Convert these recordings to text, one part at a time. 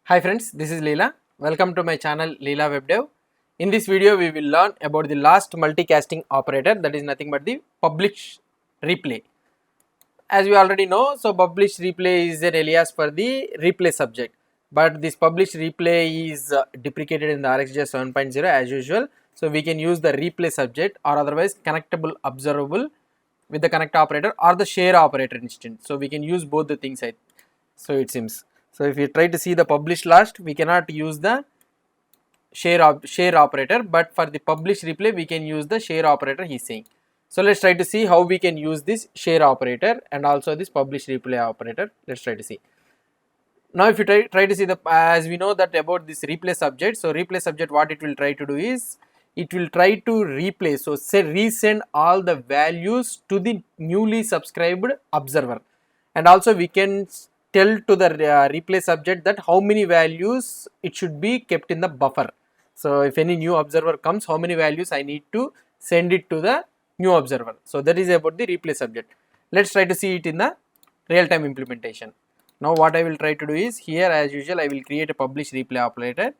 Hi friends, this is Leela. Welcome to my channel Leela WebDev. In this video, we will learn about the last multicasting operator, that is nothing but the publish replay. As we already know, so publish replay is an alias for the replay subject. But this publish replay is deprecated in the RxJS 7.0 as usual. So we can use the replay subject or otherwise connectable observable with the connect operator or the share operator instance. So we can use both the things. So it seems. So if you try to see the publish last, we cannot use the share operator, but for the publish replay we can use the share operator, he's saying. So let's try to see how we can use this share operator and also this publish replay operator. Let's try to see. Now if you try to see the, as we know that about this replay subject, so replay subject, what it will try to do is it will try to replay, so say resend all the values to the newly subscribed observer, and also we can tell to the replay subject that how many values it should be kept in the buffer. So if any new observer comes, how many values I need to send it to the new observer. So that is about the replay subject. Let's try to see it in the real-time implementation. Now what I will try to do is, here as usual I will create a publish replay operator,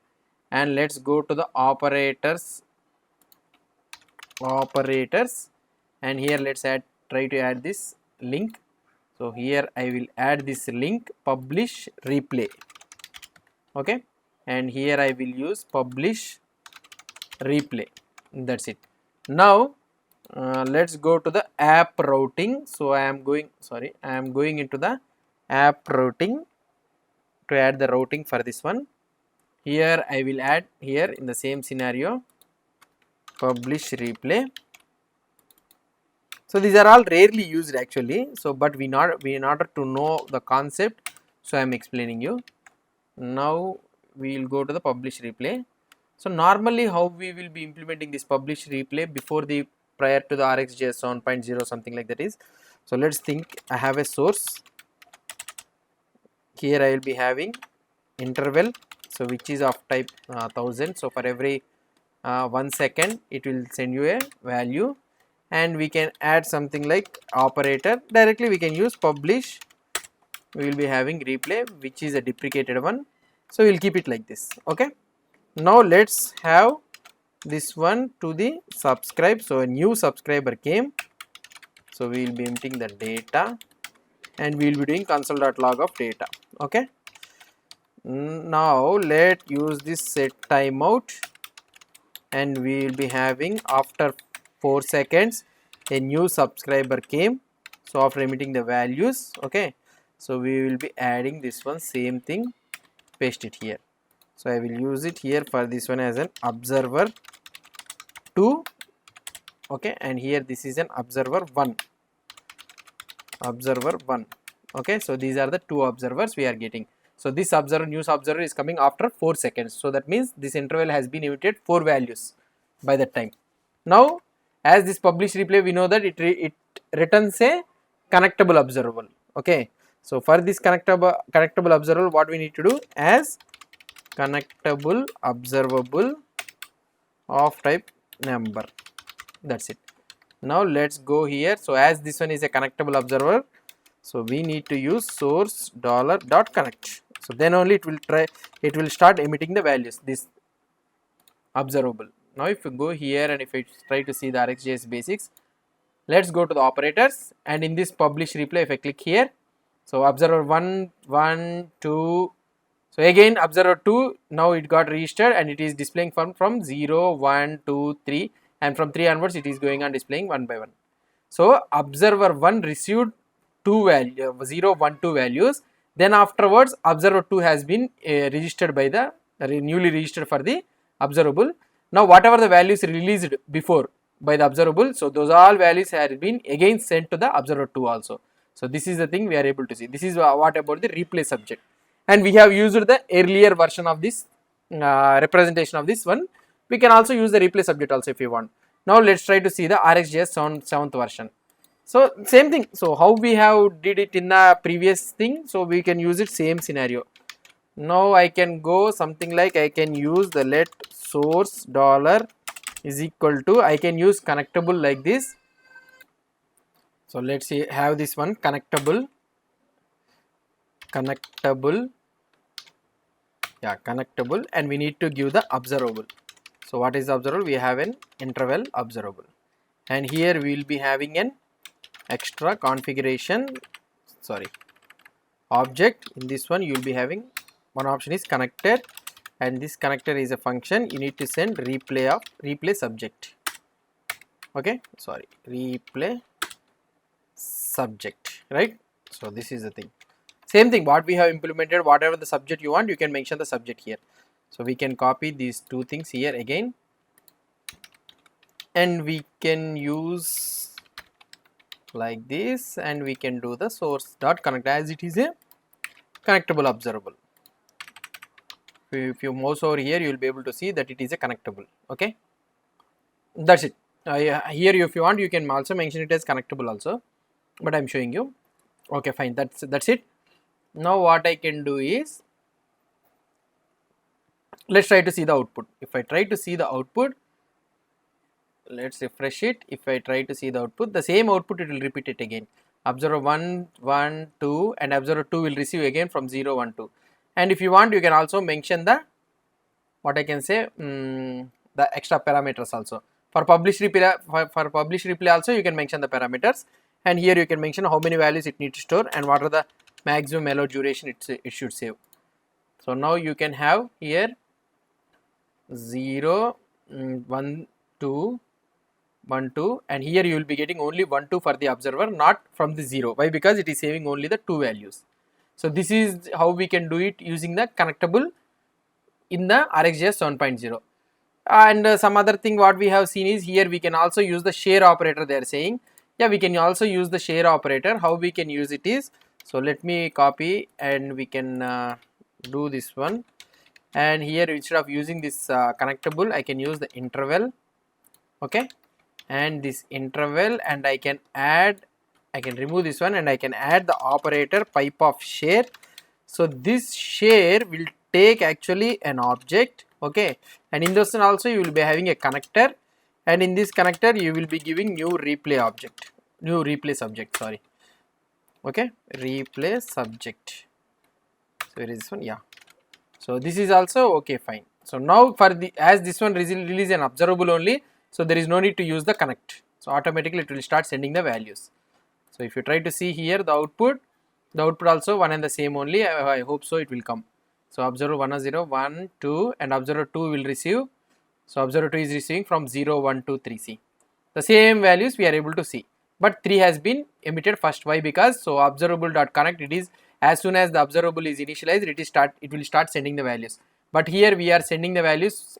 and let's go to the operators, and here let's try to add this link. So here I will add this link publish replay, okay, and here I will use publish replay. That's it. Now let's go to the app routing. So I am going into the app routing to add the routing for this one. Here I will add, here in the same scenario, publish replay. So these are all rarely used actually, so but we in order to know the concept, so I am explaining you. Now we will go to the publish replay. So normally how we will be implementing this publish replay before the prior to the RxJS 7.0 something like that is. So let's think, I have a source, here I will be having interval, so which is of type 1000. So for every 1 second it will send you a value, and we can add something like operator. Directly we can use publish, we will be having replay, which is a deprecated one, so we'll keep it like this. Okay, now let's have this one to the subscribe. So a new subscriber came, so we will be emptying the data, and we will be doing console.log of data. Okay, now let use this set timeout, and we will be having after 4 seconds a new subscriber came, so after emitting the values. Okay, so we will be adding this one, same thing, paste it here. So I will use it here for this one as an observer 2, okay, and here this is an observer 1. Okay, so these are the two observers we are getting. So this observer, new observer is coming after 4 seconds, so that means this interval has been emitted 4 values by that time. Now as this publish replay, we know that it returns a connectable observable. Okay, so for this connectable observable, what we need to do, as connectable observable of type number. That's it. Now let's go here. So as this one is a connectable observer, so we need to use source $.connect. So then only it will start emitting the values, this observable. Now if you go here and if I try to see the RxJS basics, let's go to the operators, and in this publish replay if I click here, so observer 1, 1, 2, so again observer 2, now it got registered and it is displaying from 0, 1, 2, 3, and from 3 onwards it is going on displaying one by one. So observer 1 received 0, 1, 2 values, then afterwards observer 2 has been registered by the newly registered for the observable. Now whatever the values released before by the observable, so those all values have been again sent to the observer 2 also. So this is the thing we are able to see. This is what about the replay subject, and we have used the earlier version of this representation of this one. We can also use the replay subject also if you want. Now let's try to see the RxJS 7th version. So same thing, so how we have did it in the previous thing, so we can use it same scenario. Now I can go something like, I can use the let source dollar is equal to, I can use connectable like this. So let's see, have this one connectable yeah, connectable, and we need to give the observable. So what is the observable? We have an interval observable, and here we will be having an extra configuration, sorry, object. In this one you will be having one option is connected, and this connector is a function. You need to send replay subject. Okay, sorry, replay subject, right? So this is the thing. Same thing what we have implemented, whatever the subject you want, you can mention the subject here. So we can copy these two things here again, and we can use like this, and we can do the source dot connect as it is a connectable observable. If you mouse over here, you will be able to see that it is a connectable. Okay, that's it. Here if you want, you can also mention it as connectable also, but I'm showing you. Okay, fine, that's it. Now what I can do is, let's try to see the output. If I try to see the output, let's refresh it. If I try to see the output, the same output it will repeat it again. Observer 1, 1, 2, and observer 2 will receive again from 0, 1, 2. And if you want, you can also mention the, what I can say, the extra parameters also. For publish replay also you can mention the parameters, and here you can mention how many values it needs to store and what are the maximum allow duration it should save. So now you can have here 0, 1, 2, 1, 2, and here you will be getting only 1, 2 for the observer, not from the 0. Why? Because it is saving only the 2 values. So this is how we can do it using the connectable in the RxJS 7.0. And some other thing what we have seen is, here we can also use the share operator. They are saying, yeah, we can also use the share operator. How we can use it is, so let me copy, and we can do this one, and here instead of using this connectable, I can use the interval. Okay, and this interval, and I can remove this one, and I can add the operator pipe of share. So this share will take actually an object. Okay, and in this one also you will be having a connector, and in this connector you will be giving new replay subject, sorry. Okay, replay subject. So where is this one? Yeah, so this is also okay, fine. So now for the, as this one release an observable only, so there is no need to use the connect. So automatically it will start sending the values. So if you try to see here the output also one and the same only. I hope so it will come. So observer 1 is 0, 1, 2, and observer 2 will receive. So observer 2 is receiving from 0, 1, 2, 3. See, the same values we are able to see, but 3 has been emitted first. Why? Because so observable.connect, it is as soon as the observable is initialized, it will start sending the values. But here we are sending the values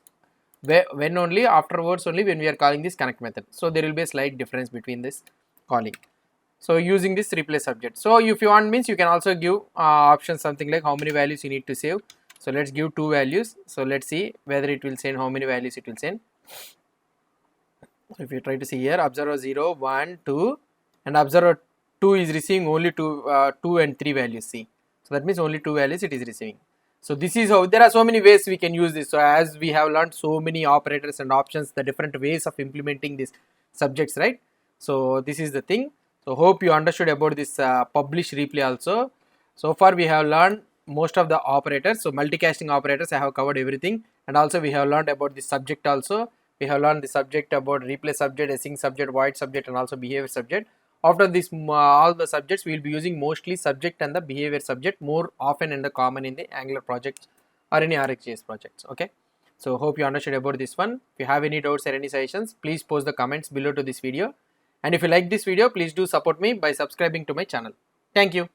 when only afterwards, only when we are calling this connect method. So there will be a slight difference between this calling. So using this replace subject. So if you want means, you can also give options something like how many values you need to save. So let's give 2 values. So let's see whether it will send how many values it will send. So if you try to see here, observer 0, 1, 2, and observer 2 is receiving only 2 and 3 values. See, so that means only 2 values it is receiving. So this is how, there are so many ways we can use this. So as we have learned so many operators and options, the different ways of implementing these subjects, right? So this is the thing. So hope you understood about this publish replay also. So far we have learned most of the operators. So multicasting operators, I have covered everything, and also we have learned about the subject also. We have learned the subject about replay subject, async subject, void subject, and also behavior subject. After this all the subjects, we will be using mostly subject and the behavior subject more often and the common in the Angular projects or any RxJS projects. Okay, so hope you understood about this one. If you have any doubts or any suggestions, please post the comments below to this video. And if you like this video, please do support me by subscribing to my channel. Thank you.